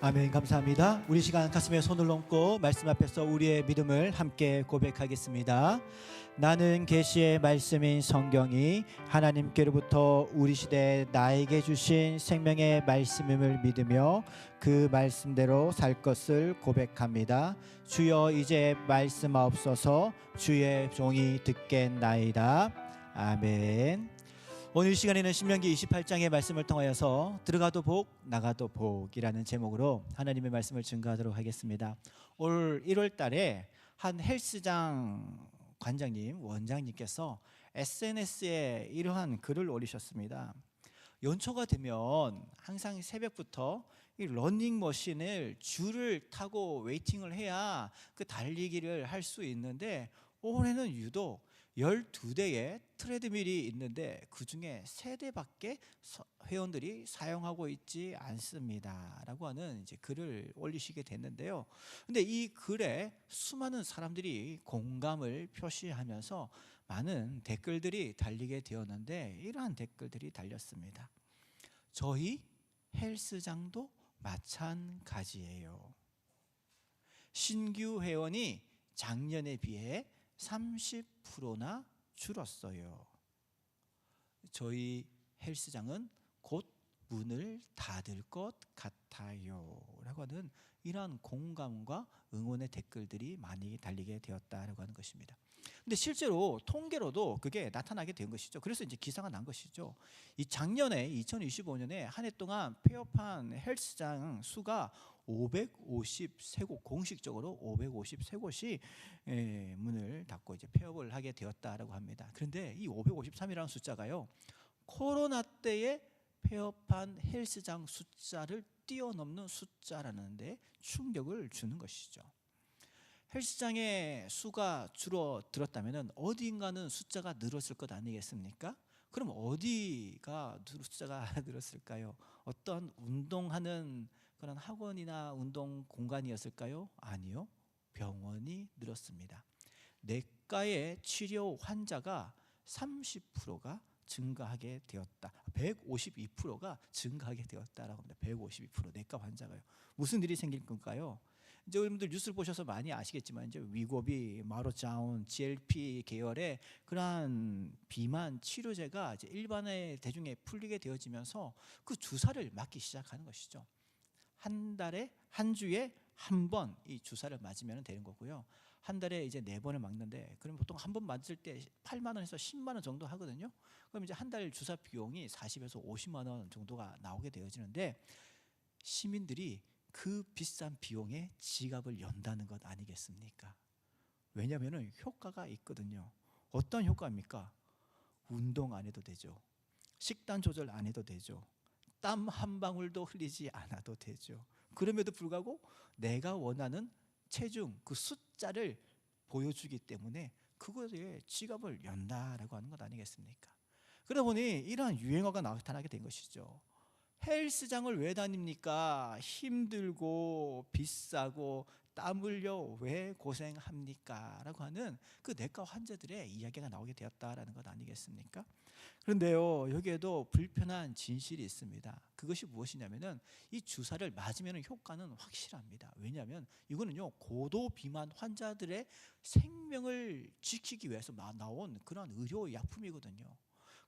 아멘. 감사합니다. 우리 시간 가슴에 손을 얹고 말씀 앞에서 우리의 믿음을 함께 고백하겠습니다. 나는 계시의 말씀인 성경이 하나님께로부터 우리 시대에 나에게 주신 생명의 말씀임을 믿으며 그 말씀대로 살 것을 고백합니다. 주여 이제 말씀하옵소서. 주의 종이 듣겠나이다. 아멘. 오늘 시간에는 신명기 28장의 말씀을 통하여서 들어가도 복 나가도 복이라는 제목으로 하나님의 말씀을 증거하도록 하겠습니다. 올 1월 달에 한 헬스장 관장님, 원장님께서 SNS에 이러한 글을 올리셨습니다. 연초가 되면 항상 새벽부터 이 러닝머신을 줄을 타고 웨이팅을 해야 그 달리기를 할 수 있는데, 올해는 유독 12대의 트레드밀이 있는데 그중에 3대밖에 회원들이 사용하고 있지 않습니다 라고 하는 이제 글을 올리시게 됐는데요. 근데 이 글에 수많은 사람들이 공감을 표시하면서 많은 댓글들이 달리게 되었는데, 이러한 댓글들이 달렸습니다. 저희 헬스장도 마찬가지예요. 신규 회원이 작년에 비해 30%나 줄었어요. 저희 헬스장은 곧 문을 닫을 것 같아요 라고 하는 이러한 공감과 응원의 댓글들이 많이 달리게 되었다라고 하는 것입니다. 근데 실제로 통계로도 그게 나타나게 된 것이죠. 그래서 이제 기사가 난 것이죠. 이 작년에 2025년에 한 해 동안 폐업한 헬스장 수가 553곳, 공식적으로 553곳이 문을 닫고 이제 폐업을 하게 되었다라고 합니다. 그런데 이 553이라는 숫자가요, 코로나 때에 폐업한 헬스장 숫자를 뛰어넘는 숫자라는 데 충격을 주는 것이죠. 헬스장의 수가 줄어들었다면 어딘가는 숫자가 늘었을 것 아니겠습니까? 그럼 어디가 숫자가 늘었을까요? 어떤 운동하는 그런 학원이나 운동 공간이었을까요? 아니요, 병원이 늘었습니다. 내과의 치료 환자가 30%가 증가하게 되었다. 152%가 증가하게 되었다라고 합니다. 152% 내과 환자가요. 무슨 일이 생길 건가요? 이제 여러분들 뉴스를 보셔서 많이 아시겠지만 이제 위고비, 마로자운, GLP 계열의 그러한 비만 치료제가 이제 일반의 대중에 풀리게 되어지면서 그 주사를 맞기 시작하는 것이죠. 한 주에 한 번 이 주사를 맞으면 되는 거고요. 한 달에 이제 4번을 맞는데, 그럼 보통 한 번 맞을 때 8만 원에서 10만 원 정도 하거든요. 그럼 이제 한 달 주사 비용이 40에서 50만 원 정도가 나오게 되어지는데, 시민들이 그 비싼 비용에 지갑을 연다는 것 아니겠습니까? 왜냐하면 효과가 있거든요. 어떤 효과입니까? 운동 안 해도 되죠. 식단 조절 안 해도 되죠. 땀 한 방울도 흘리지 않아도 되죠. 그럼에도 불구하고 내가 원하는 체중, 그 숫자를 보여주기 때문에 그거에 지갑을 연다라고 하는 것 아니겠습니까? 그러다 보니 이러한 유행어가 나타나게 된 것이죠. 헬스장을 왜 다닙니까? 힘들고 비싸고 땀 흘려 왜 고생합니까? 라고 하는 그 내과 환자들의 이야기가 나오게 되었다라는 것 아니겠습니까? 그런데요, 여기에도 불편한 진실이 있습니다. 그것이 무엇이냐면은 이 주사를 맞으면 효과는 확실합니다. 왜냐하면 이거는요, 고도 비만 환자들의 생명을 지키기 위해서 나온 그런 의료 약품이거든요.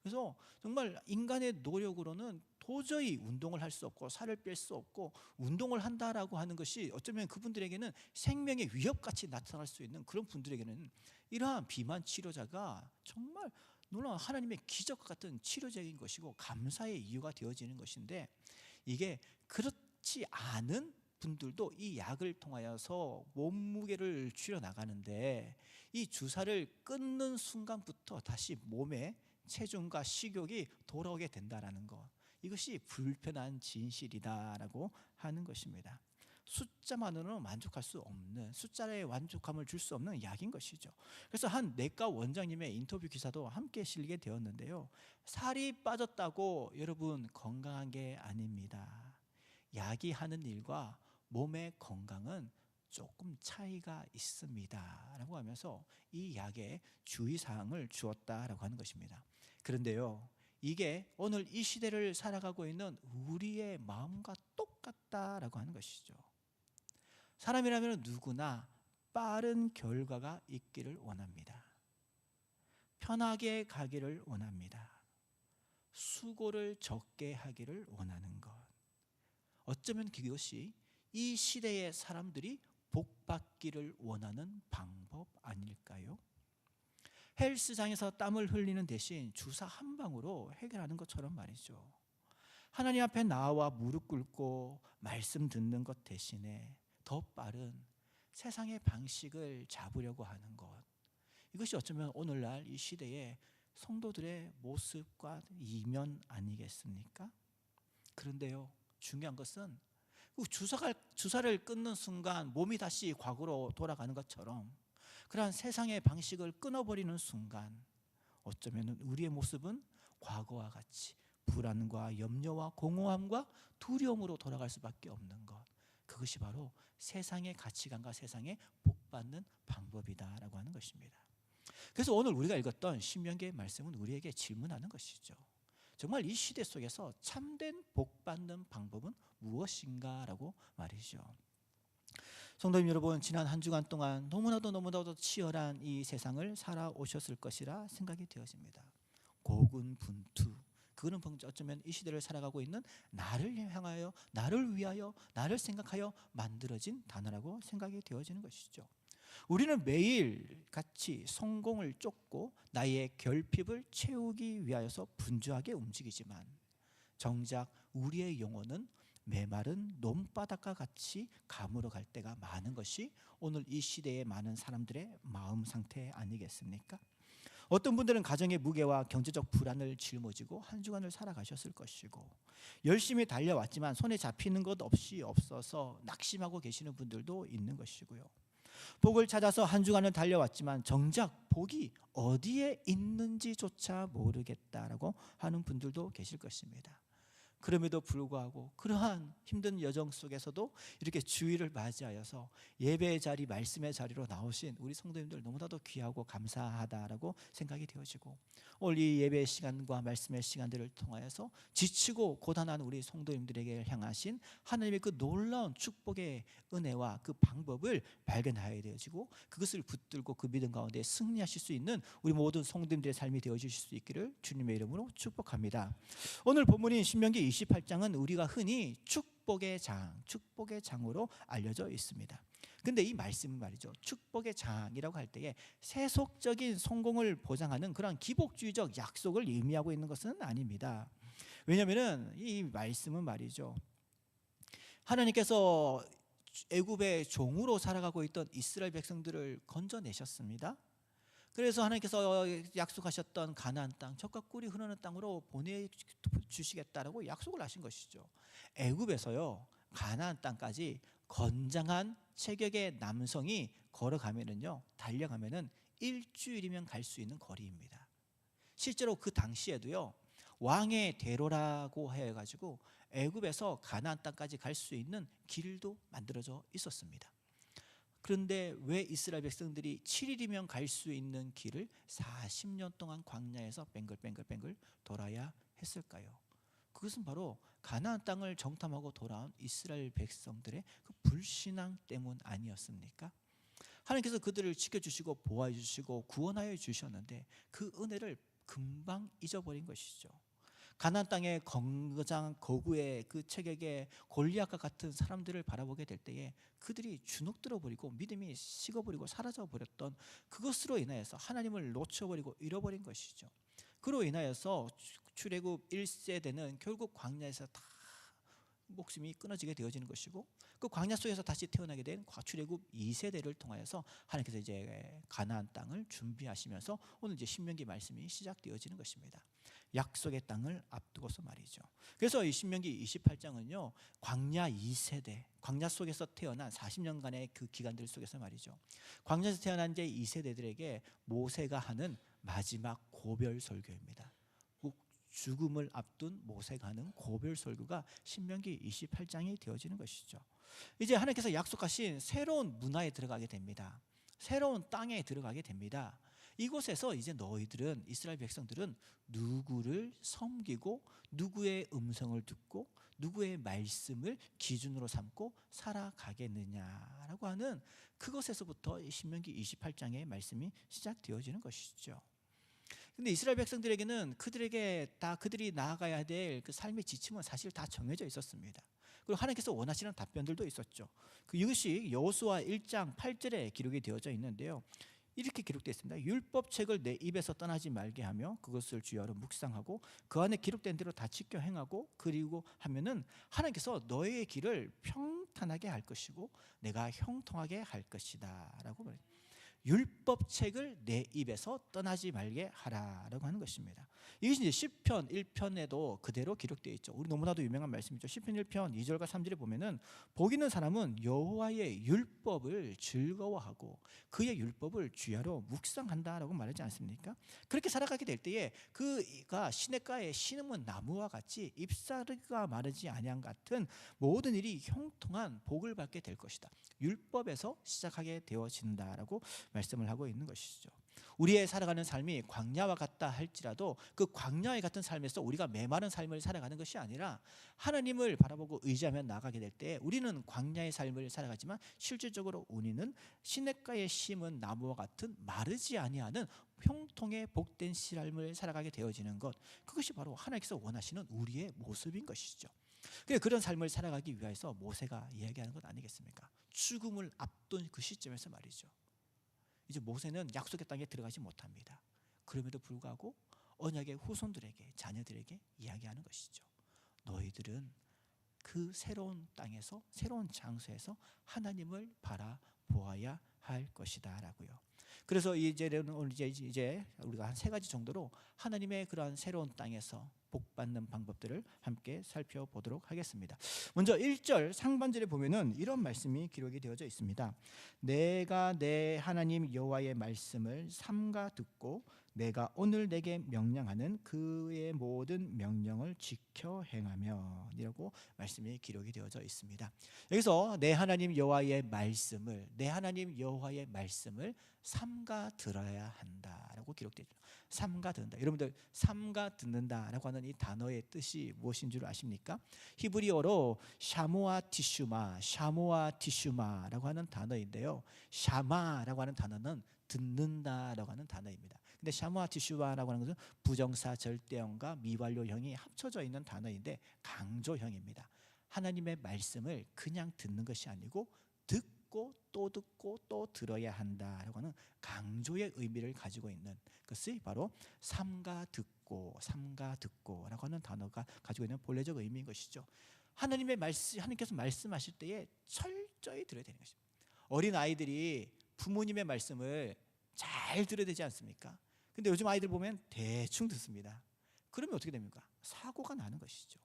그래서 정말 인간의 노력으로는 도저히 운동을 할 수 없고 살을 뺄 수 없고, 운동을 한다라고 하는 것이 어쩌면 그분들에게는 생명의 위협같이 나타날 수 있는 그런 분들에게는 이러한 비만 치료자가 정말 놀라운 하나님의 기적 같은 치료적인 것이고 감사의 이유가 되어지는 것인데, 이게 그렇지 않은 분들도 이 약을 통하여서 몸무게를 줄여나가는데, 이 주사를 끊는 순간부터 다시 몸에 체중과 식욕이 돌아오게 된다는 것, 이것이 불편한 진실이다라고 하는 것입니다. 숫자만으로는 만족할 수 없는, 숫자에 만족감을 줄 수 없는 약인 것이죠. 그래서 한 내과 원장님의 인터뷰 기사도 함께 실리게 되었는데요, 살이 빠졌다고 여러분 건강한 게 아닙니다. 약이 하는 일과 몸의 건강은 조금 차이가 있습니다 라고 하면서 이 약에 주의사항을 주었다라고 하는 것입니다. 그런데요, 이게 오늘 이 시대를 살아가고 있는 우리의 마음과 똑같은 똑같다라고 하는 것이죠. 사람이라면 누구나 빠른 결과가 있기를 원합니다. 편하게 가기를 원합니다. 수고를 적게 하기를 원하는 것. 어쩌면 그것이 이 시대의 사람들이 복받기를 원하는 방법 아닐까요? 헬스장에서 땀을 흘리는 대신 주사 한 방으로 해결하는 것처럼 말이죠. 하나님 앞에 나와 무릎 꿇고 말씀 듣는 것 대신에 더 빠른 세상의 방식을 잡으려고 하는 것. 이것이 어쩌면 오늘날 이 시대의 성도들의 모습과 이면 아니겠습니까? 그런데요, 중요한 것은 주사를 끊는 순간 몸이 다시 과거로 돌아가는 것처럼 그러한 세상의 방식을 끊어버리는 순간 어쩌면 우리의 모습은 과거와 같이 불안과 염려와 공허함과 두려움으로 돌아갈 수밖에 없는 것. 그것이 바로 세상의 가치관과 세상의 복받는 방법이다라고 하는 것입니다. 그래서 오늘 우리가 읽었던 신명기의 말씀은 우리에게 질문하는 것이죠. 정말 이 시대 속에서 참된 복받는 방법은 무엇인가라고 말이죠. 성도님 여러분, 지난 한 주간 동안 너무나도 치열한 이 세상을 살아오셨을 것이라 생각이 되어집니다. 고군분투, 그거는 어쩌면 이 시대를 살아가고 있는 나를 향하여, 나를 위하여, 나를 생각하여 만들어진 단어라고 생각이 되어지는 것이죠. 우리는 매일 같이 성공을 쫓고 나의 결핍을 채우기 위하여서 분주하게 움직이지만 정작 우리의 영혼은 메마른 논바닥과 같이 가물어 갈 때가 많은 것이 오늘 이 시대의 많은 사람들의 마음 상태 아니겠습니까? 어떤 분들은 가정의 무게와 경제적 불안을 짊어지고 한 주간을 살아가셨을 것이고, 열심히 달려왔지만 손에 잡히는 것 없이 없어서 낙심하고 계시는 분들도 있는 것이고요. 복을 찾아서 한 주간을 달려왔지만 정작 복이 어디에 있는지조차 모르겠다라고 하는 분들도 계실 것입니다. 그럼에도 불구하고 그러한 힘든 여정 속에서도 이렇게 주일을 맞이하여서 예배의 자리, 말씀의 자리로 나오신 우리 성도님들 너무나도 귀하고 감사하다라고 생각이 되어지고, 오늘 이 예배의 시간과 말씀의 시간들을 통하여서 지치고 고단한 우리 성도님들에게 향하신 하나님의 그 놀라운 축복의 은혜와 그 방법을 발견하여야 되어지고, 그것을 붙들고 그 믿음 가운데 승리하실 수 있는 우리 모든 성도님들의 삶이 되어주실 수 있기를 주님의 이름으로 축복합니다. 오늘 본문인 신명기 28장은 우리가 흔히 축복의 장으로 알려져 있습니다. 근데 이 말씀은 말이죠, 축복의 장이라고 할 때에 세속적인 성공을 보장하는 그런 기복주의적 약속을 의미하고 있는 것은 아닙니다. 왜냐하면 이 말씀은 말이죠, 하나님께서 애굽의 종으로 살아가고 있던 이스라엘 백성들을 건져내셨습니다. 그래서 하나님께서 약속하셨던 가나안 땅, 젖과 꿀이 흐르는 땅으로 보내주시겠다라고 약속을 하신 것이죠. 애굽에서요, 가나안 땅까지 건장한 체격의 남성이 걸어가면은요, 달려가면은 일주일이면 갈 수 있는 거리입니다. 실제로 그 당시에도요, 왕의 대로라고 해가지고 애굽에서 가나안 땅까지 갈 수 있는 길도 만들어져 있었습니다. 그런데 왜 이스라엘 백성들이 7일이면 갈 수 있는 길을 40년 동안 광야에서 뱅글뱅글 돌아야 했을까요? 그것은 바로 가나안 땅을 정탐하고 돌아온 이스라엘 백성들의 그 불신앙 때문 아니었습니까? 하나님께서 그들을 지켜주시고 보호해 주시고 구원하여 주셨는데 그 은혜를 금방 잊어버린 것이죠. 가나안 땅의 건장한 거구의 그 체격의 골리앗과 같은 사람들을 바라보게 될 때에 그들이 주눅들어 버리고 믿음이 식어버리고 사라져 버렸던 그것으로 인하여서 하나님을 놓쳐버리고 잃어버린 것이죠. 그로 인하여서 출애굽 1세대는 결국 광야에서 다 목숨이 끊어지게 되어지는 것이고, 그 광야 속에서 다시 태어나게 된 출애굽 2세대를 통하여서 하나님께서 이제 가나안 땅을 준비하시면서 오늘 이제 신명기 말씀이 시작되어지는 것입니다. 약속의 땅을 앞두고서 말이죠. 그래서 이 신명기 28장은요, 광야 2세대, 광야 속에서 태어난 40년간의 그 기간들 속에서 말이죠, 광야에서 태어난 제 2세대들에게 모세가 하는 마지막 고별 설교입니다. 죽음을 앞둔 모세가 하는 고별 설교가 신명기 28장이 되어지는 것이죠. 이제 하나님께서 약속하신 새로운 문화에 들어가게 됩니다. 새로운 땅에 들어가게 됩니다. 이곳에서 이제 너희들은, 이스라엘 백성들은 누구를 섬기고 누구의 음성을 듣고 누구의 말씀을 기준으로 삼고 살아가겠느냐라고 하는 그것에서부터 신명기 28장의 말씀이 시작되어지는 것이죠. 근데 이스라엘 백성들에게는 그들이 나아가야 될 그 삶의 지침은 사실 다 정해져 있었습니다. 그리고 하나님께서 원하시는 답변들도 있었죠. 이것이 여호수아 1장 8절에 기록이 되어져 있는데요. 이렇게 기록되어 있습니다. 율법책을 내 입에서 떠나지 말게 하며 그것을 주야로 묵상하고 그 안에 기록된 대로 다 지켜 행하고 그리고 하면은 하나님께서 너의 길을 평탄하게 할 것이고 내가 형통하게 할 것이다 라고 말해요. 율법책을 내 입에서 떠나지 말게 하라라고 하는 것입니다. 이것이 이제 시편 1편에도 그대로 기록되어 있죠. 우리 너무나도 유명한 말씀이죠. 시편 1편 2절과 3절에 보면은 복 있는 사람은 여호와의 율법을 즐거워하고 그의 율법을 주야로 묵상한다라고 말하지 않습니까? 그렇게 살아가게 될 때에 그가 시냇가에 심은 나무와 같이 잎사귀가 마르지 아니한 같은 모든 일이 형통한 복을 받게 될 것이다. 율법에서 시작하게 되어진다라고 말씀을 하고 있는 것이죠. 우리의 살아가는 삶이 광야와 같다 할지라도 그 광야와 같은 삶에서 우리가 메마른 삶을 살아가는 것이 아니라 하나님을 바라보고 의지하며 나아가게 될 때 우리는 광야의 삶을 살아가지만 실질적으로 우리는 시냇가에 심은 나무와 같은 마르지 아니하는 형통의 복된 삶을 살아가게 되어지는 것, 그것이 바로 하나님께서 원하시는 우리의 모습인 것이죠. 그런 삶을 살아가기 위해서 모세가 이야기하는 것 아니겠습니까? 죽음을 앞둔 그 시점에서 말이죠. 이제 모세는 약속의 땅에 들어가지 못합니다. 그럼에도 불구하고 언약의 후손들에게, 자녀들에게 이야기하는 것이죠. 너희들은 그 새로운 땅에서, 새로운 장소에서 하나님을 바라보아야 할 것이다라고요. 그래서 이제 우리가 한 3가지 정도로 하나님의 그러한 새로운 땅에서 복받는 방법들을 함께 살펴보도록 하겠습니다. 먼저 1절 상반절에 보면은 이런 말씀이 기록이 되어져 있습니다. 내가 내 하나님 여호와의 말씀을 삼가 듣고 내가 오늘 내게 명령하는 그의 모든 명령을 지켜 행하며 이라고 말씀이 기록이 되어져 있습니다. 여기서 내 하나님 여호와의 말씀을 삼가 들어야 한다라고 기록되어 있습니다. 삼가 듣는다. 여러분들 삼가 듣는다라고 하는 이 단어의 뜻이 무엇인 줄 아십니까? 히브리어로 샤모아 티슈마라고 하는 단어인데요. 샤마라고 하는 단어는 듣는다라고 하는 단어입니다. 근데 샤모아 티슈마라고 하는 것은 부정사 절대형과 미완료형이 합쳐져 있는 단어인데 강조형입니다. 하나님의 말씀을 그냥 듣는 것이 아니고 듣고 또 들어야 한다라고 하는 강조의 의미를 가지고 있는 것이 바로 삼가 듣고라고 하는 단어가 가지고 있는 본래적 의미인 것이죠. 하나님께서 말씀하실 때에 철저히 들어야 되는 것입니다. 어린 아이들이 부모님의 말씀을 잘 들어야 되지 않습니까? 근데 요즘 아이들 보면 대충 듣습니다. 그러면 어떻게 됩니까? 사고가 나는 것이죠.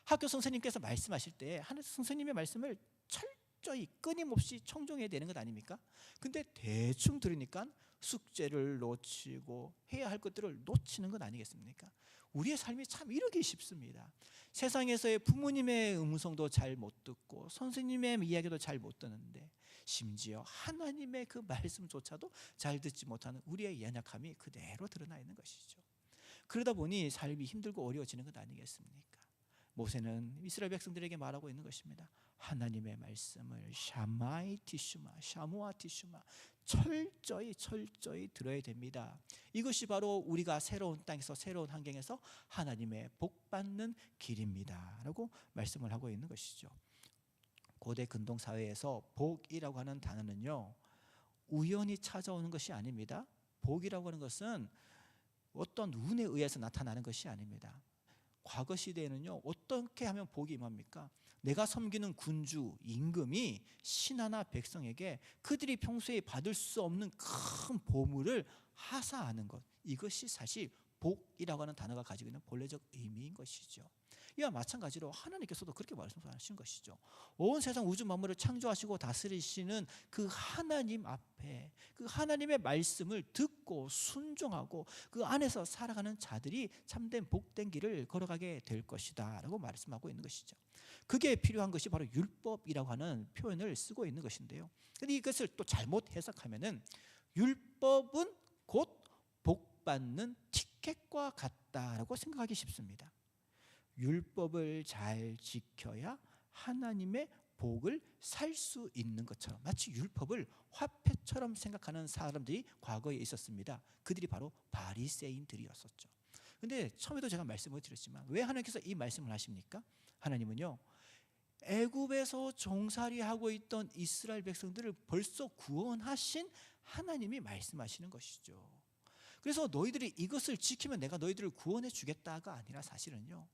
학교 선생님께서 말씀하실 때 선생님의 말씀을 철저히 끊임없이 청종해야 되는 것 아닙니까? 근데 대충 들으니까 숙제를 놓치고 해야 할 것들을 놓치는 것 아니겠습니까? 우리의 삶이 참 이러기 쉽습니다. 세상에서의 부모님의 음성도 잘 못 듣고 선생님의 이야기도 잘 못 듣는데 심지어 하나님의 그 말씀조차도 잘 듣지 못하는 우리의 연약함이 그대로 드러나 있는 것이죠. 그러다 보니 삶이 힘들고 어려워지는 것 아니겠습니까? 모세는 이스라엘 백성들에게 말하고 있는 것입니다. 하나님의 말씀을 샤모아 티슈마 철저히 들어야 됩니다. 이것이 바로 우리가 새로운 땅에서 새로운 환경에서 하나님의 복받는 길입니다 라고 말씀을 하고 있는 것이죠. 고대 근동 사회에서 복이라고 하는 단어는요, 우연히 찾아오는 것이 아닙니다. 복이라고 하는 것은 어떤 운에 의해서 나타나는 것이 아닙니다. 과거 시대에는요, 어떻게 하면 복이 임합니까? 내가 섬기는 군주, 임금이 신하나 백성에게 그들이 평소에 받을 수 없는 큰 보물을 하사하는 것, 이것이 사실 복이라고 하는 단어가 가지고 있는 본래적 의미인 것이죠. 이와 마찬가지로 하나님께서도 그렇게 말씀하신 것이죠. 온 세상 우주 만물을 창조하시고 다스리시는 그 하나님 앞에 그 하나님의 말씀을 듣고 순종하고 그 안에서 살아가는 자들이 참된 복된 길을 걸어가게 될 것이다 라고 말씀하고 있는 것이죠. 그게 필요한 것이 바로 율법이라고 하는 표현을 쓰고 있는 것인데요. 그런데 이것을 또 잘못 해석하면은 율법은 곧 받는 티켓과 같다라고 생각하기 쉽습니다. 율법을 잘 지켜야 하나님의 복을 살 수 있는 것처럼, 마치 율법을 화폐처럼 생각하는 사람들이 과거에 있었습니다. 그들이 바로 바리새인들이었었죠. 근데 처음에도 제가 말씀을 드렸지만 왜 하나님께서 이 말씀을 하십니까? 하나님은요, 애굽에서 종살이하고 있던 이스라엘 백성들을 벌써 구원하신 하나님이 말씀하시는 것이죠. 그래서 너희들이 이것을 지키면 내가 너희들을 구원해 주겠다가 아니라 사실은요,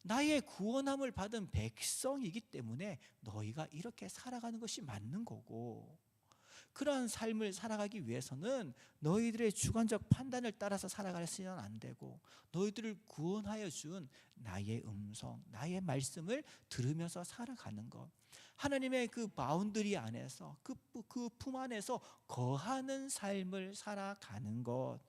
나의 구원함을 받은 백성이기 때문에 너희가 이렇게 살아가는 것이 맞는 거고, 그러한 삶을 살아가기 위해서는 너희들의 주관적 판단을 따라서 살아가서는 안 되고, 너희들을 구원하여 준 나의 음성, 나의 말씀을 들으면서 살아가는 것, 하나님의 그 바운더리 안에서, 그 품 안에서 거하는 삶을 살아가는 것,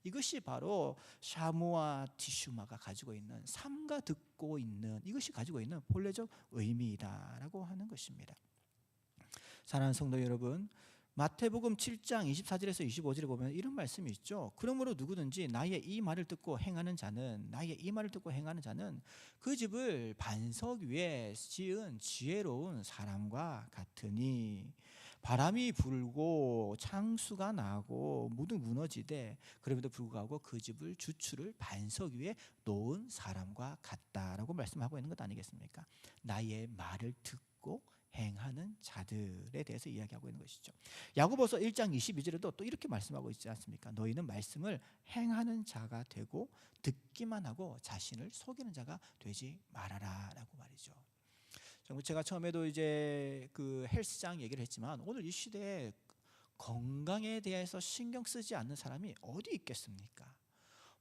이것이 바로 샤무아 디슈마가 가지고 있는, 삼가 듣고 있는, 이것이 가지고 있는 본래적 의미이다라고 하는 것입니다. 사랑하는 성도 여러분, 마태복음 7장 24절에서 25절에 보면 이런 말씀이 있죠. 그러므로 누구든지 나의 이 말을 듣고 행하는 자는, 나의 이 말을 듣고 행하는 자는 그 집을 반석 위에 지은 지혜로운 사람과 같으니, 바람이 불고 창수가 나고 모두 무너지되 그럼에도 불구하고 그 집을 주추를 반석 위에 놓은 사람과 같다라고 말씀하고 있는 것 아니겠습니까? 나의 말을 듣고 행하는 자들에 대해서 이야기하고 있는 것이죠. 야고보서 1장 22절에도 또 이렇게 말씀하고 있지 않습니까? 너희는 말씀을 행하는 자가 되고 듣기만 하고 자신을 속이는 자가 되지 말아라라고 말이죠. 제가 처음에도 이제 그 헬스장 얘기를 했지만, 오늘 이 시대에 건강에 대해서 신경 쓰지 않는 사람이 어디 있겠습니까?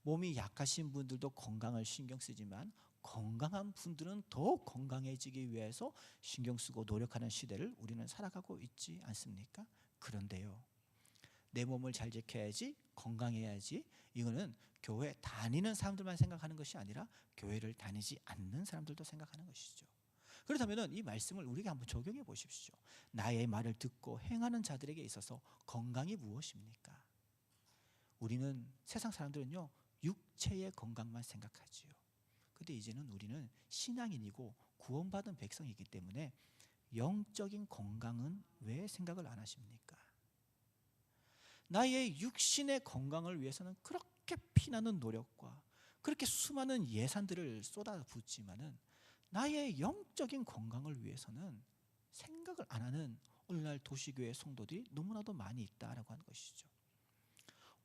몸이 약하신 분들도 건강을 신경 쓰지만 건강한 분들은 더 건강해지기 위해서 신경 쓰고 노력하는 시대를 우리는 살아가고 있지 않습니까? 그런데요, 내 몸을 잘 지켜야지, 건강해야지, 이거는 교회 다니는 사람들만 생각하는 것이 아니라 교회를 다니지 않는 사람들도 생각하는 것이죠. 그렇다면 이 말씀을 우리가 한번 적용해 보십시오. 나의 말을 듣고 행하는 자들에게 있어서 건강이 무엇입니까? 우리는, 세상 사람들은요, 육체의 건강만 생각하지요. 근데 이제는 우리는 신앙인이고 구원받은 백성이기 때문에 영적인 건강은 왜 생각을 안 하십니까? 나의 육신의 건강을 위해서는 그렇게 피나는 노력과 그렇게 수많은 예산들을 쏟아붓지만은 나의 영적인 건강을 위해서는 생각을 안 하는 오늘날 도시교회 성도들이 너무나도 많이 있다라고 하는 것이죠.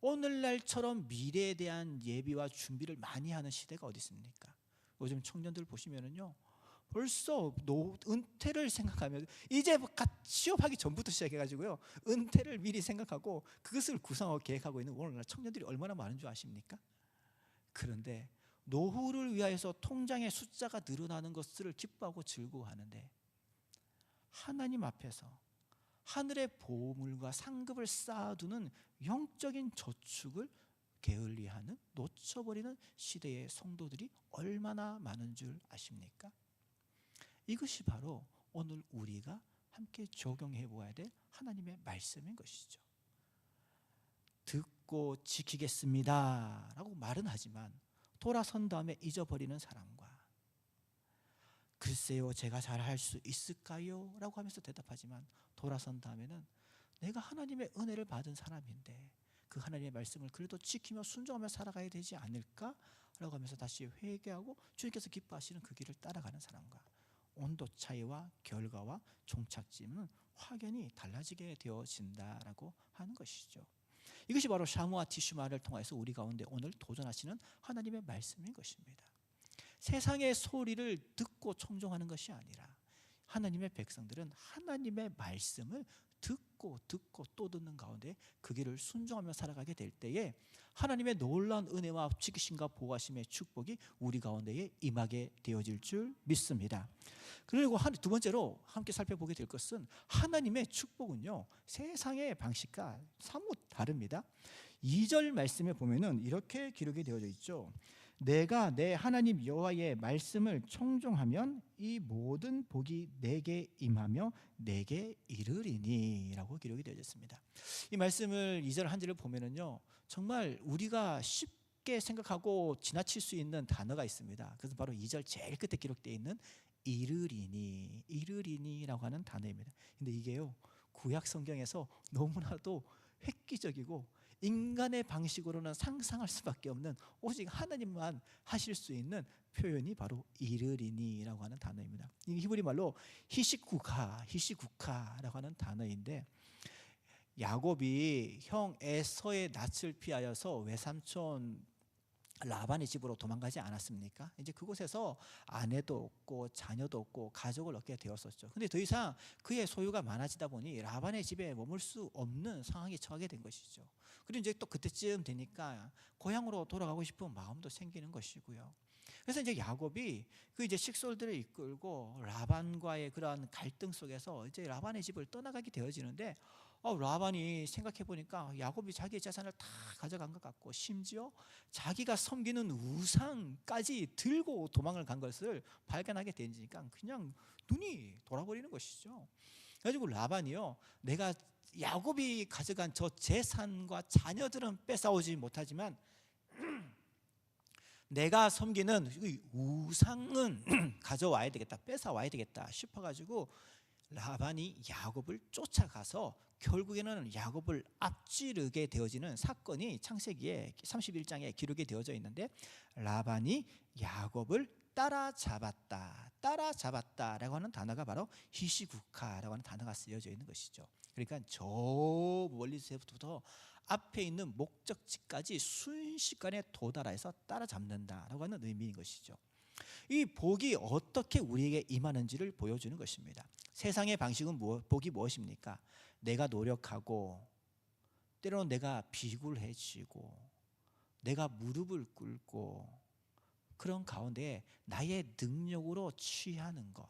오늘날처럼 미래에 대한 예비와 준비를 많이 하는 시대가 어디 있습니까? 요즘 청년들 보시면은요, 벌써 은퇴를 생각하면, 이제 취업하기 전부터 시작해가지고요, 은퇴를 미리 생각하고 그것을 구상하고 계획하고 있는 오늘날 청년들이 얼마나 많은 줄 아십니까? 그런데 노후를 위하여서 통장의 숫자가 늘어나는 것을 기뻐하고 즐거워하는데, 하나님 앞에서 하늘의 보물과 상급을 쌓아두는 영적인 저축을 게을리하는, 놓쳐버리는 시대의 성도들이 얼마나 많은 줄 아십니까? 이것이 바로 오늘 우리가 함께 적용해 보아야 될 하나님의 말씀인 것이죠. 듣고 지키겠습니다 라고 말은 하지만 돌아선 다음에 잊어버리는 사람과, 글쎄요 제가 잘할 수 있을까요? 라고 하면서 대답하지만 돌아선 다음에는 내가 하나님의 은혜를 받은 사람인데 그 하나님의 말씀을 그래도 지키며 순종하며 살아가야 되지 않을까? 라고 하면서 다시 회개하고 주님께서 기뻐하시는 그 길을 따라가는 사람과, 온도 차이와 결과와 종착지는 확연히 달라지게 되어진다라고 하는 것이죠. 이것이 바로 샤무아 디슈마를 통해서 우리 가운데 오늘 도전하시는 하나님의 말씀인 것입니다. 세상의 소리를 듣고 청종하는 것이 아니라 하나님의 백성들은 하나님의 말씀을 듣고 또 듣는 가운데 그 길을 순종하며 살아가게 될 때에 하나님의 놀라운 은혜와 지키심과 보호하심의 축복이 우리 가운데에 임하게 되어질 줄 믿습니다. 그리고 두 번째로 함께 살펴보게 될 것은, 하나님의 축복은요 세상의 방식과 사뭇 다릅니다. 2절 말씀에 보면은 이렇게 기록이 되어져 있죠. 내가 내 하나님 여호와의 말씀을 청종하면 이 모든 복이 내게 임하며 내게 이르리니라고 기록이 되어 있습니다. 이 말씀을 2절 한 절을 보면은요, 정말 우리가 쉽게 생각하고 지나칠 수 있는 단어가 있습니다. 그래서 바로 2절 제일 끝에 기록되어 있는 이르리니라고 하는 단어입니다. 근데 이게요, 구약 성경에서 너무나도 획기적이고 인간의 방식으로는 상상할 수밖에 없는, 오직 하나님만 하실 수 있는 표현이 바로 이르리니라고 하는 단어입니다. 이 히브리 말로 히시구카라고 하는 단어인데, 야곱이 형 에서의 낯을 피하여서 외삼촌 라반의 집으로 도망가지 않았습니까? 이제 그곳에서 아내도 없고 자녀도 없고 가족을 얻게 되었었죠. 근데 더 이상 그의 소유가 많아지다 보니 라반의 집에 머물 수 없는 상황에 처하게 된 것이죠. 그리고 이제 또 그때쯤 되니까 고향으로 돌아가고 싶은 마음도 생기는 것이고요. 그래서 이제 야곱이 그 이제 식솔들을 이끌고 라반과의 그러한 갈등 속에서 이제 라반의 집을 떠나가게 되어지는데, 라반이 생각해 보니까 야곱이 자기의 재산을 다 가져간 것 같고, 심지어 자기가 섬기는 우상까지 들고 도망을 간 것을 발견하게 되니까 그냥 눈이 돌아버리는 것이죠. 그래가지고 라반이요, 내가 야곱이 가져간 저 재산과 자녀들은 뺏어오지 못하지만 내가 섬기는 우상은 가져와야 되겠다, 뺏어와야 되겠다 싶어가지고 라반이 야곱을 쫓아가서 결국에는 야곱을 앞지르게 되어지는 사건이 창세기에 31장에 기록이 되어져 있는데, 라반이 야곱을 따라잡았다라고 하는 단어가 바로 히시구카라고 하는 단어가 쓰여져 있는 것이죠. 그러니까 저 멀리서부터 앞에 있는 목적지까지 순식간에 도달해서 따라잡는다라고 하는 의미인 것이죠. 이 복이 어떻게 우리에게 임하는지를 보여주는 것입니다. 세상의 방식은 복이 무엇입니까? 내가 노력하고, 때로는 내가 비굴해지고, 내가 무릎을 꿇고, 그런 가운데 나의 능력으로 취하는 것,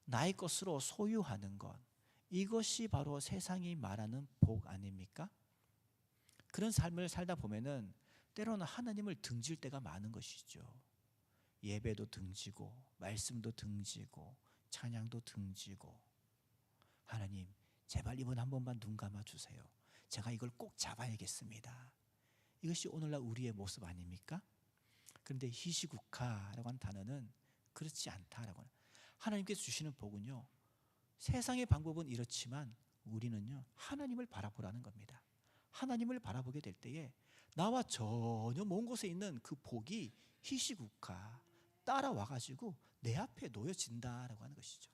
나의 것으로 소유하는 것, 이것이 바로 세상이 말하는 복 아닙니까? 그런 삶을 살다 보면은 때로는 하나님을 등질 때가 많은 것이죠. 예배도 등지고, 말씀도 등지고, 찬양도 등지고, 하나님 제발 이번 한 번만 눈 감아 주세요. 제가 이걸 꼭 잡아야겠습니다. 이것이 오늘날 우리의 모습 아닙니까? 그런데 히시구카라고 하는 단어는 그렇지 않다라고 하는, 하나님께서 주시는 복은요, 세상의 방법은 이렇지만 우리는요, 하나님을 바라보라는 겁니다. 하나님을 바라보게 될 때에 나와 전혀 먼 곳에 있는 그 복이 히시구카 따라와가지고 내 앞에 놓여진다라고 하는 것이죠.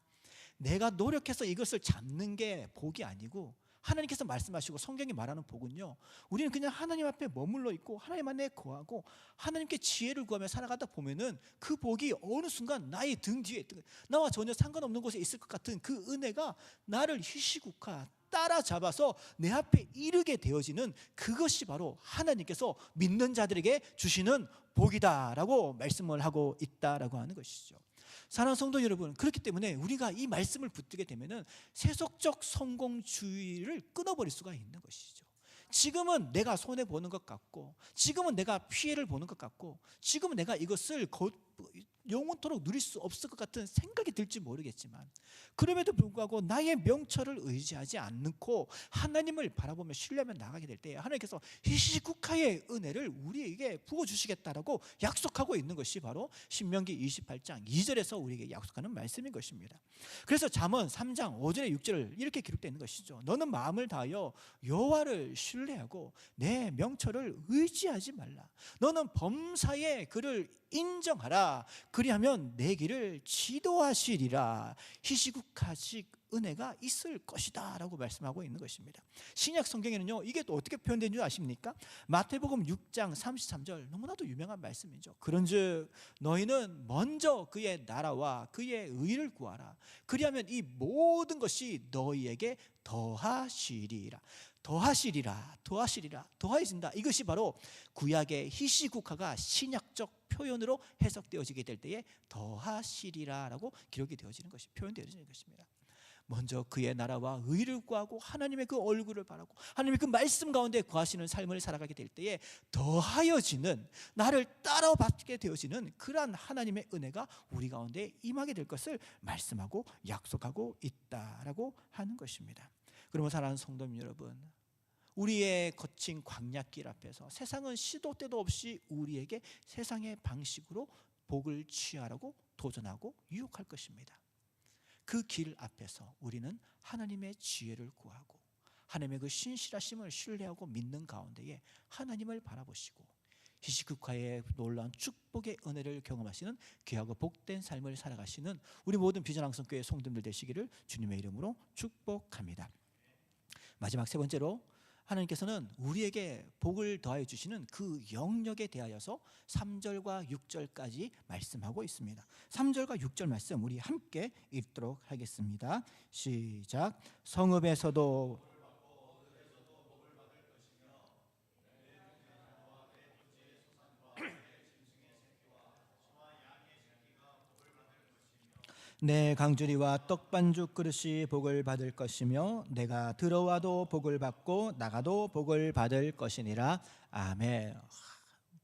내가 노력해서 이것을 잡는 게 복이 아니고, 하나님께서 말씀하시고 성경이 말하는 복은요, 우리는 그냥 하나님 앞에 머물러 있고 하나님 안에 거하고 하나님께 지혜를 구하며 살아가다 보면은 그 복이 어느 순간 나의 등 뒤에, 나와 전혀 상관없는 곳에 있을 것 같은 그 은혜가 나를 히시구카 따라잡아서 내 앞에 이르게 되어지는, 그것이 바로 하나님께서 믿는 자들에게 주시는 복이다라고 말씀을 하고 있다라고 하는 것이죠. 사랑하는 성도 여러분, 그렇기 때문에 우리가 이 말씀을 붙들게 되면은 세속적 성공주의를 끊어버릴 수가 있는 것이죠. 지금은 내가 손해 보는 것 같고, 지금은 내가 피해를 보는 것 같고, 지금은 내가 이것을 영원토록 누릴 수 없을 것 같은 생각이 들지 모르겠지만, 그럼에도 불구하고 나의 명철을 의지하지 않고 하나님을 바라보며 신뢰하며 나가게 될 때 하나님께서 히시구카의 은혜를 우리에게 부어주시겠다라고 약속하고 있는 것이 바로 신명기 28장 2절에서 우리에게 약속하는 말씀인 것입니다. 그래서 잠언 3장 5절에 6절 이렇게 기록되어 있는 것이죠. 너는 마음을 다하여 여호와를 신뢰하고 내 명철을 의지하지 말라. 너는 범사에 그를 인정하라. 그리하면 내 길을 지도하시리라. 히시구카식 은혜가 있을 것이다 라고 말씀하고 있는 것입니다. 신약 성경에는요, 이게 또 어떻게 표현된 줄 아십니까? 마태복음 6장 33절, 너무나도 유명한 말씀이죠. 그런즉 너희는 먼저 그의 나라와 그의 의를 구하라. 그리하면 이 모든 것이 너희에게 더하시리라. 더하여진다. 이것이 바로 구약의 히시구카가 신약적 표현으로 해석되어지게 될 때에 더하시리라라고 기록이 되어지는 것이, 표현되어지는 것입니다. 먼저 그의 나라와 의를 구하고 하나님의 그 얼굴을 바라고 하나님의 그 말씀 가운데 거하시는 삶을 살아가게 될 때에 더하여지는, 나를 따라받게 되어지는 그러한 하나님의 은혜가 우리 가운데 임하게 될 것을 말씀하고 약속하고 있다라고 하는 것입니다. 그러면 사랑하는 성도님 여러분, 우리의 거친 광야길 앞에서 세상은 시도 때도 없이 우리에게 세상의 방식으로 복을 취하라고 도전하고 유혹할 것입니다. 그 길 앞에서 우리는 하나님의 지혜를 구하고 하나님의 그 신실하심을 신뢰하고 믿는 가운데에 하나님을 바라보시고 히스기야의 놀라운 축복의 은혜를 경험하시는 귀하고 복된 삶을 살아가시는 우리 모든 비전 항성교회 성도들 되시기를 주님의 이름으로 축복합니다. 마지막 세 번째로, 하나님께서는 우리에게 복을 더하여 주시는 그 영역에 대하여서 3절과 6절까지 말씀하고 있습니다. 3절과 6절 말씀 우리 함께 읽도록 하겠습니다. 시작. 성읍에서도 내 강주리와 떡반죽 그릇이 복을 받을 것이며 내가 들어와도 복을 받고 나가도 복을 받을 것이니라. 아멘.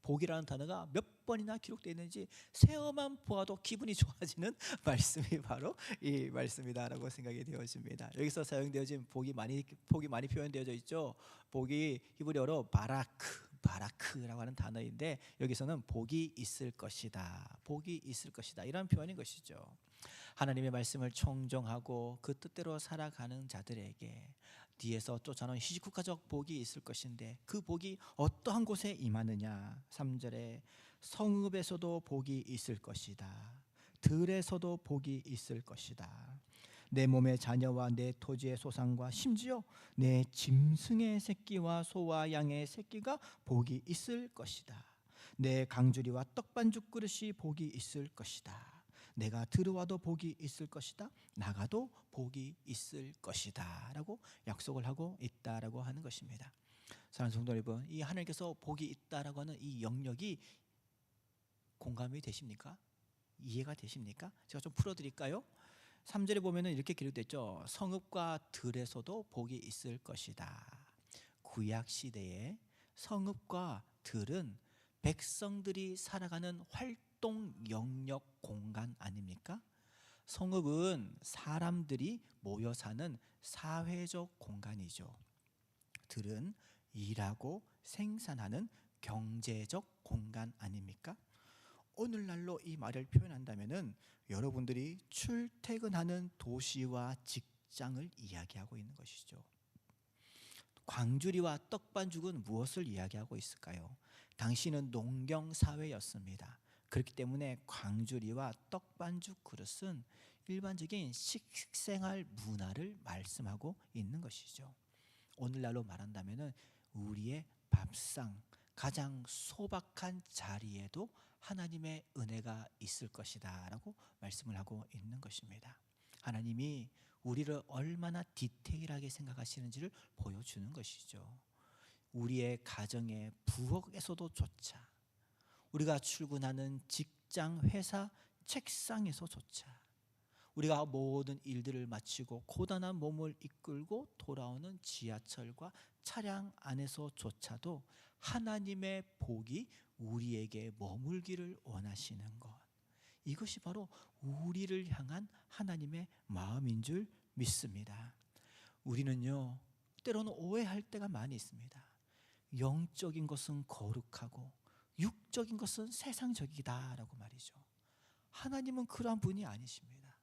복이라는 단어가 몇 번이나 기록되어 있는지 세어만 보아도 기분이 좋아지는 말씀이 바로 이 말씀이다라고 생각이 되어집니다. 여기서 사용되어진 복이 많이 표현되어져 있죠. 복이 히브리어로 바라크라고 하는 단어인데, 여기서는 복이 있을 것이다, 복이 있을 것이다, 이런 표현인 것이죠. 하나님의 말씀을 청정하고 그 뜻대로 살아가는 자들에게 뒤에서 쫓아오는 히스기야적 복이 있을 것인데, 그 복이 어떠한 곳에 임하느냐. 3절에 성읍에서도 복이 있을 것이다, 들에서도 복이 있을 것이다. 내 몸의 자녀와 내 토지의 소산과 심지어 내 짐승의 새끼와 소와 양의 새끼가 복이 있을 것이다. 내 강주리와 떡반죽 그릇이 복이 있을 것이다. 내가 들어와도 복이 있을 것이다, 나가도 복이 있을 것이다 라고 약속을 하고 있다라고 하는 것입니다. 사랑하는 성도 여러분, 이 하나님께서 복이 있다라고 하는 이 영역이 공감이 되십니까? 이해가 되십니까? 제가 좀 풀어드릴까요? 3절에 보면은 이렇게 기록됐죠. 성읍과 들에서도 복이 있을 것이다. 구약 시대에 성읍과 들은 백성들이 살아가는 활동 영역 공간 아닙니까? 성읍은 사람들이 모여 사는 사회적 공간이죠. 들은 일하고 생산하는 경제적 공간 아닙니까? 오늘날로 이 말을 표현한다면은 여러분들이 출퇴근하는 도시와 직장을 이야기하고 있는 것이죠. 광주리와 떡반죽은 무엇을 이야기하고 있을까요? 당시는 농경 사회였습니다. 그렇기 때문에 광주리와 떡반죽 그릇은 일반적인 식생활 문화를 말씀하고 있는 것이죠. 오늘날로 말한다면 우리의 밥상, 가장 소박한 자리에도 하나님의 은혜가 있을 것이다 라고 말씀을 하고 있는 것입니다. 하나님이 우리를 얼마나 디테일하게 생각하시는지를 보여주는 것이죠. 우리의 가정의 부엌에서도 조차, 우리가 출근하는 직장, 회사 책상에서조차, 우리가 모든 일들을 마치고 고단한 몸을 이끌고 돌아오는 지하철과 차량 안에서조차도 하나님의 복이 우리에게 머물기를 원하시는 것, 이것이 바로 우리를 향한 하나님의 마음인 줄 믿습니다. 우리는요, 때로는 오해할 때가 많이 있습니다. 영적인 것은 거룩하고 육적인 것은 세상적이다라고 말이죠. 하나님은 그러한 분이 아니십니다.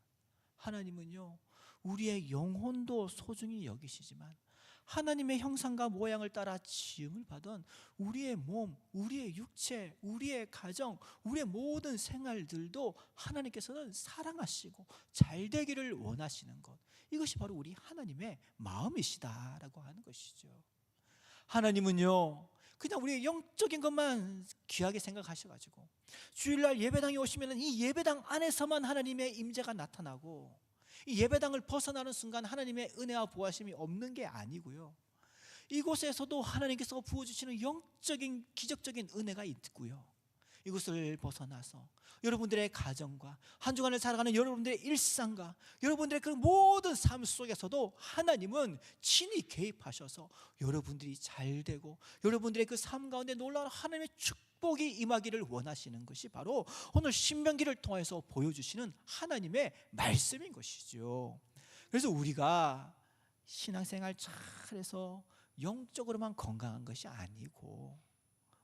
하나님은요, 우리의 영혼도 소중히 여기시지만 하나님의 형상과 모양을 따라 지음을 받은 우리의 몸, 우리의 육체, 우리의 가정, 우리의 모든 생활들도 하나님께서는 사랑하시고 잘 되기를 원하시는 것, 이것이 바로 우리 하나님의 마음이시다라고 하는 것이죠. 하나님은요, 그냥 우리의 영적인 것만 귀하게 생각하셔가지고 주일날 예배당에 오시면 이 예배당 안에서만 하나님의 임재가 나타나고, 이 예배당을 벗어나는 순간 하나님의 은혜와 보호하심이 없는 게 아니고요, 이곳에서도 하나님께서 부어주시는 영적인 기적적인 은혜가 있고요, 이곳을 벗어나서 여러분들의 가정과 한 주간을 살아가는 여러분들의 일상과 여러분들의 그 모든 삶 속에서도 하나님은 친히 개입하셔서 여러분들이 잘 되고 여러분들의 그 삶 가운데 놀라운 하나님의 축복이 임하기를 원하시는 것이 바로 오늘 신명기를 통해서 보여주시는 하나님의 말씀인 것이죠. 그래서 우리가 신앙생활 잘해서 영적으로만 건강한 것이 아니고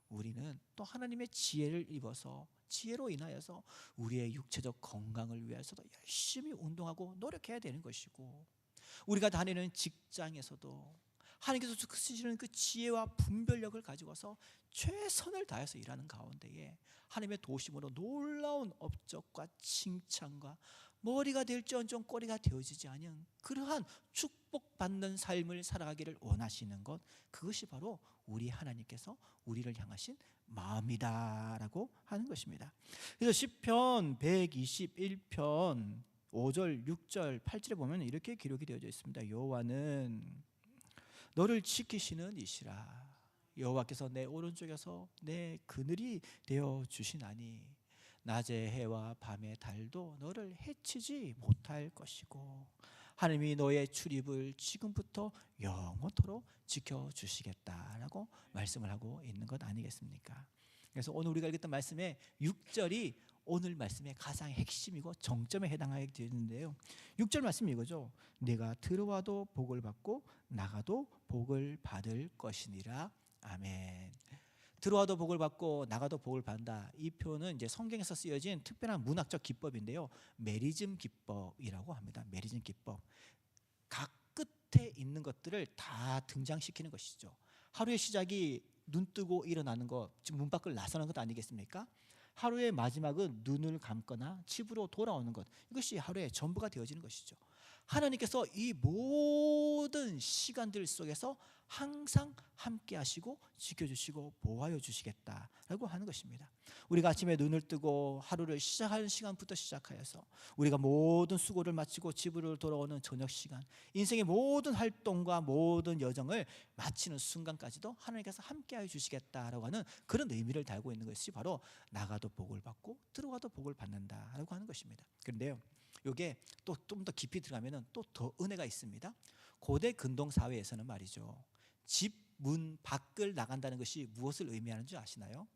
우리는 또 하나님의 지혜를 입어서 지혜로 인하여서 우리의 육체적 건강을 위해서도 열심히 운동하고 노력해야 되는 것이고 우리가 다니는 직장에서도 하나님께서 쓰시는 그 지혜와 분별력을 가지고서 최선을 다해서 일하는 가운데에 하나님의 도심으로 놀라운 업적과 칭찬과 머리가 될지언정 꼬리가 되어지지 않은 그러한 축복받는 삶을 살아가기를 원하시는 것, 그것이 바로 우리 하나님께서 우리를 향하신 마음이다라고 하는 것입니다. 그래서 시편 121편 5절, 6절, 8절에 보면 이렇게 기록이 되어져 있습니다. 여호와는 너를 지키시는 이시라. 여호와께서 내 오른쪽에서 내 그늘이 되어 주시나니 낮의 해와 밤의 달도 너를 해치지 못할 것이고 하나님이 너의 출입을 지금부터 영원토록 지켜주시겠다라고 말씀을 하고 있는 것 아니겠습니까? 그래서 오늘 우리가 읽었던 말씀의 6절이 오늘 말씀의 가장 핵심이고 정점에 해당하게 되는데요. 6절 말씀이 이거죠. 내가 들어와도 복을 받고 나가도 복을 받을 것이니라. 아멘. 들어와도 복을 받고 나가도 복을 받는다. 이 표현은 이제 성경에서 쓰여진 특별한 문학적 기법인데요. 메리즘 기법이라고 합니다. 메리즘 기법. 각 끝에 있는 것들을 다 등장시키는 것이죠. 하루의 시작이 눈 뜨고 일어나는 것, 지금 문 밖을 나서는 것 아니겠습니까? 하루의 마지막은 눈을 감거나 집으로 돌아오는 것, 이것이 하루의 전부가 되어지는 것이죠. 하나님께서 이 모든 시간들 속에서 항상 함께 하시고 지켜주시고 보호하여 주시겠다라고 하는 것입니다. 우리가 아침에 눈을 뜨고 하루를 시작하는 시간부터 시작하여서 우리가 모든 수고를 마치고 집으로 돌아오는 저녁 시간, 인생의 모든 활동과 모든 여정을 마치는 순간까지도 하나님께서 함께하여 주시겠다라고 하는 그런 의미를 달고 있는 것이 바로 나가도 복을 받고 들어와도 복을 받는다라고 하는 것입니다. 그런데요, 이게 또 좀 더 깊이 들어가면 또 더 은혜가 있습니다. 고대 근동 사회에서는 말이죠, 집 문 밖을 나간다는 것이 무엇을 의미하는 줄 아시나요?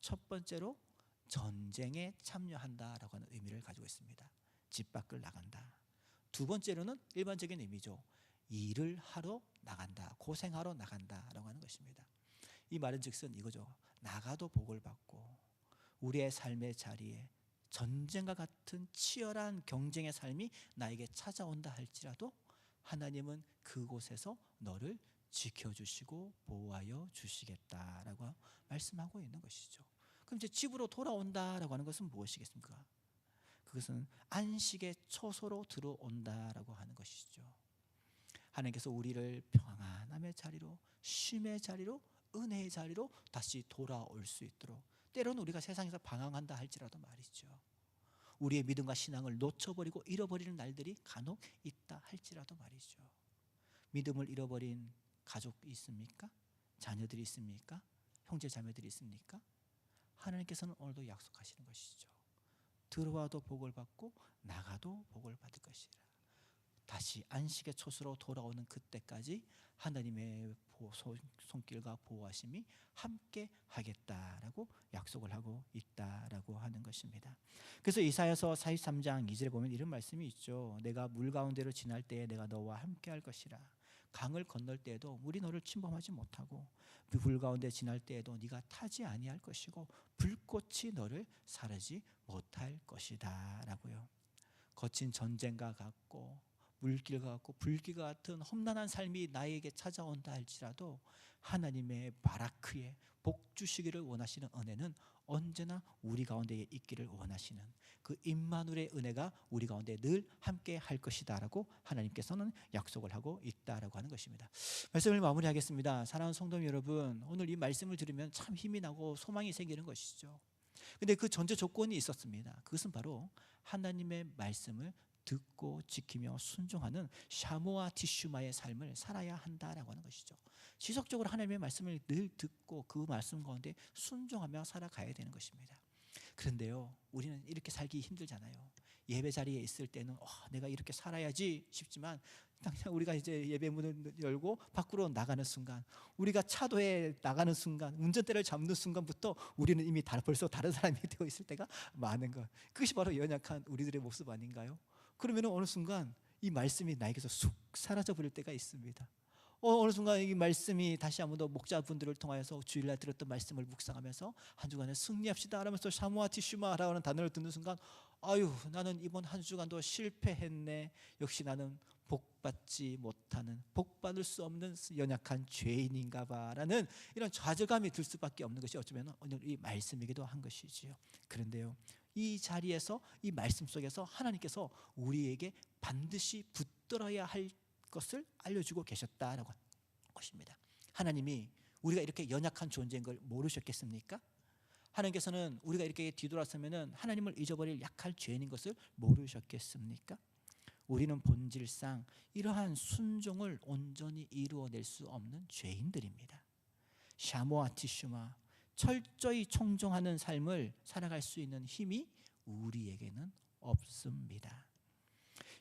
첫 번째로 전쟁에 참여한다라고 하는 의미를 가지고 있습니다. 집 밖을 나간다. 두 번째로는 일반적인 의미죠. 일을 하러 나간다, 고생하러 나간다라고 하는 것입니다. 이 말은 즉슨 이거죠. 나가도 복을 받고 우리의 삶의 자리에 전쟁과 같은 치열한 경쟁의 삶이 나에게 찾아온다 할지라도 하나님은 그곳에서 너를 지켜주시고 보호하여 주시겠다라고 말씀하고 있는 것이죠. 그럼 이제 집으로 돌아온다라고 하는 것은 무엇이겠습니까? 그것은 안식의 처소로 들어온다라고 하는 것이죠. 하나님께서 우리를 평안함의 자리로, 쉼의 자리로, 은혜의 자리로 다시 돌아올 수 있도록, 때로는 우리가 세상에서 방황한다 할지라도 말이죠, 우리의 믿음과 신앙을 놓쳐버리고 잃어버리는 날들이 간혹 있다 할지라도 말이죠, 믿음을 잃어버린 가족이 있습니까? 자녀들이 있습니까? 형제 자매들이 있습니까? 하나님께서는 오늘도 약속하시는 것이죠. 들어와도 복을 받고 나가도 복을 받을 것이라. 다시 안식의 초소로 돌아오는 그때까지 하나님의 손길과 보호하심이 함께 하겠다라고 약속을 하고 있다라고 하는 것입니다. 그래서 이사야서 43장 2절에 보면 이런 말씀이 있죠. 내가 물 가운데로 지날 때에 내가 너와 함께 할 것이라. 강을 건널 때에도 물이 너를 침범하지 못하고 불 가운데 지날 때에도 네가 타지 아니할 것이고 불꽃이 너를 사르지 못할 것이다 라고요. 거친 전쟁과 같고 물길과 같고 불길과 같은 험난한 삶이 나에게 찾아온다 할지라도 하나님의 바라크에 복 주시기를 원하시는 은혜는 언제나 우리 가운데 있기를 원하시는 그 임마누엘의 은혜가 우리 가운데 늘 함께 할 것이다 라고 하나님께서는 약속을 하고 있다라고 하는 것입니다. 말씀을 마무리하겠습니다. 사랑하는 성도 여러분, 오늘 이 말씀을 들으면 참 힘이 나고 소망이 생기는 것이죠. 근데 그 전제 조건이 있었습니다. 그것은 바로 하나님의 말씀을 듣고 지키며 순종하는 샤모아 티슈마의 삶을 살아야 한다라고 하는 것이죠. 지속적으로 하나님의 말씀을 늘 듣고 그 말씀 가운데 순종하며 살아가야 되는 것입니다. 그런데요, 우리는 이렇게 살기 힘들잖아요. 예배 자리에 있을 때는 내가 이렇게 살아야지 싶지만, 당장 우리가 이제 예배 문을 열고 밖으로 나가는 순간, 우리가 차도에 나가는 순간, 운전대를 잡는 순간부터 우리는 이미 벌써 다른 사람이 되어 있을 때가 많은 것. 그것이 바로 연약한 우리들의 모습 아닌가요? 그러면 어느 순간 이 말씀이 나에게서 쑥 사라져 버릴 때가 있습니다. 어느 순간 이 말씀이 다시 한번 더 목자분들을 통하여서 주일날 들었던 말씀을 묵상하면서 한 주간에 승리합시다 하면서 샤모아 티슈마라는 단어를 듣는 순간, 아유, 나는 이번 한 주간도 실패했네. 역시 나는 복받지 못하는, 복받을 수 없는 연약한 죄인인가 봐라는 이런 좌절감이 들 수밖에 없는 것이 어쩌면 오늘 이 말씀이기도 한 것이지요. 그런데요, 이 자리에서, 이 말씀 속에서 하나님께서 우리에게 반드시 붙들어야 할 것을 알려주고 계셨다라고 하는 것입니다. 하나님이 우리가 이렇게 연약한 존재인 걸 모르셨겠습니까? 하나님께서는 우리가 이렇게 뒤돌아서면 하나님을 잊어버릴 약할 죄인인 것을 모르셨겠습니까? 우리는 본질상 이러한 순종을 온전히 이루어낼 수 없는 죄인들입니다. 샤모아 티슈마, 철저히 청종하는 삶을 살아갈 수 있는 힘이 우리에게는 없습니다.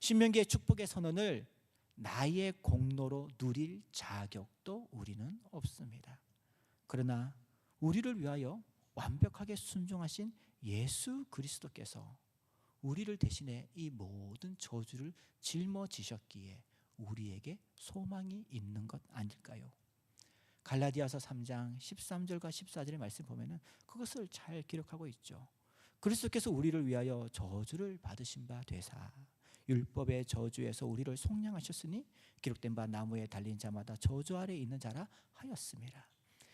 신명기의 축복의 선언을 나의 공로로 누릴 자격도 우리는 없습니다. 그러나 우리를 위하여 완벽하게 순종하신 예수 그리스도께서 우리를 대신해 이 모든 저주를 짊어지셨기에 우리에게 소망이 있는 것 아닐까요? 갈라디아서 3장 13절과 14절의 말씀 보면은 그것을 잘 기록하고 있죠. 그리스도께서 우리를 위하여 저주를 받으신 바 되사 율법의 저주에서 우리를 속량하셨으니 기록된 바 나무에 달린 자마다 저주 아래 있는 자라 하였습니다.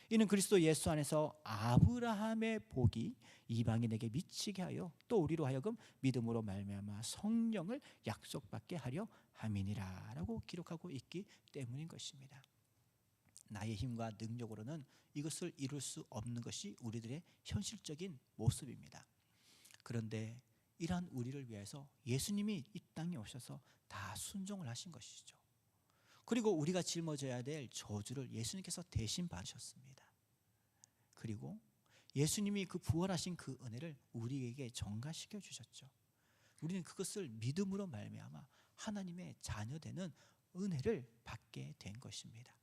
이는 그리스도 예수 안에서 아브라함의 복이 이방인에게 미치게 하여 또 우리로 하여금 믿음으로 말미암아 성령을 약속받게 하려 함이니라라고 기록하고 있기 때문인 것입니다. 나의 힘과 능력으로는 이것을 이룰 수 없는 것이 우리들의 현실적인 모습입니다. 그런데 이러한 우리를 위해서 예수님이 이 땅에 오셔서 다 순종을 하신 것이죠. 그리고 우리가 짊어져야 될 저주를 예수님께서 대신 받으셨습니다. 그리고 예수님이 그 부활하신 그 은혜를 우리에게 전가시켜 주셨죠. 우리는 그것을 믿음으로 말미암아 하나님의 자녀되는 은혜를 받게 된 것입니다.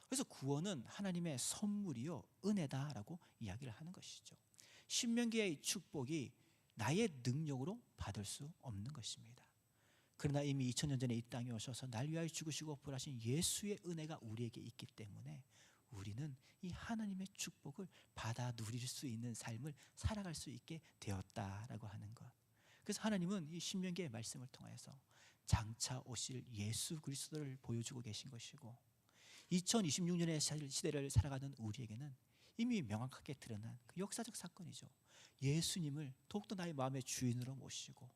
그래서 구원은 하나님의 선물이요 은혜다라고 이야기를 하는 것이죠. 신명기의 축복이 나의 능력으로 받을 수 없는 것입니다. 그러나 이미 2000년 전에 이 땅에 오셔서 날 위하여 죽으시고 부활하신 예수의 은혜가 우리에게 있기 때문에 우리는 이 하나님의 축복을 받아 누릴 수 있는 삶을 살아갈 수 있게 되었다라고 하는 것. 그래서 하나님은 이 신명기의 말씀을 통해서 장차 오실 예수 그리스도를 보여주고 계신 것이고 2026년의 시대를 살아가는 우리에게는 이미 명확하게 드러난 그 역사적 사건이죠. 예수님을 더욱더 나의 마음의 주인으로 모시고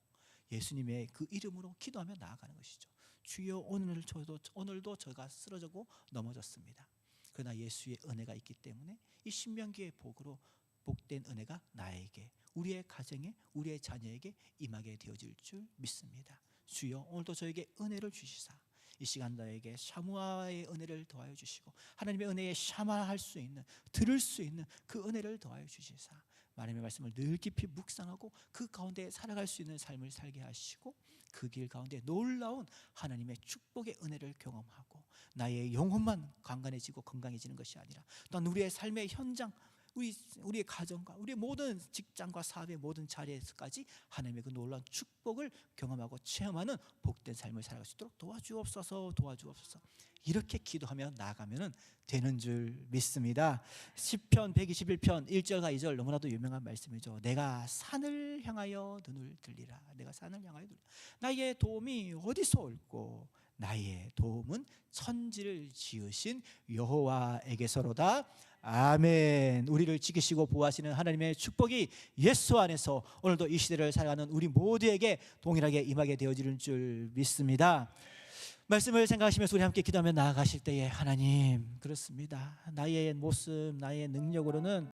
예수님의 그 이름으로 기도하며 나아가는 것이죠. 주여 오늘도 저가 쓰러지고 넘어졌습니다. 그러나 예수의 은혜가 있기 때문에 이 신명기의 복으로 복된 은혜가 나에게, 우리의 가정에, 우리의 자녀에게 임하게 되어질 줄 믿습니다. 주여 오늘도 저에게 은혜를 주시사 이 시간 너에게 샤무아의 은혜를 더하여 주시고 하나님의 은혜에 샤마할 수 있는, 들을 수 있는 그 은혜를 더하여 주시사 하나님의 말씀을 늘 깊이 묵상하고 그 가운데 살아갈 수 있는 삶을 살게 하시고 그 길 가운데 놀라운 하나님의 축복의 은혜를 경험하고 나의 영혼만 강건해지고 건강해지는 것이 아니라 또한 우리의 삶의 현장, 우리의 가정과 우리의 모든 직장과 사업의 모든 자리에서까지 하나님의 그 놀라운 축복을 경험하고 체험하는 복된 삶을 살아갈 수 있도록 도와주옵소서. 이렇게 기도하며 나아가면 되는 줄 믿습니다. 시편 121편 1절과 2절 너무나도 유명한 말씀이죠. 내가 산을 향하여 눈을 들리라. 내가 산을 향하여 들리라. 나의 도움이 어디서 올꼬? 나의 도움은 천지를 지으신 여호와에게서로다. 아멘. 우리를 지키시고 보호하시는 하나님의 축복이 예수 안에서 오늘도 이 시대를 살아가는 우리 모두에게 동일하게 임하게 되어지는 줄 믿습니다. 말씀을 생각하시면서 우리 함께 기도하며 나아가실 때에 하나님, 그렇습니다. 나의 모습, 나의 능력으로는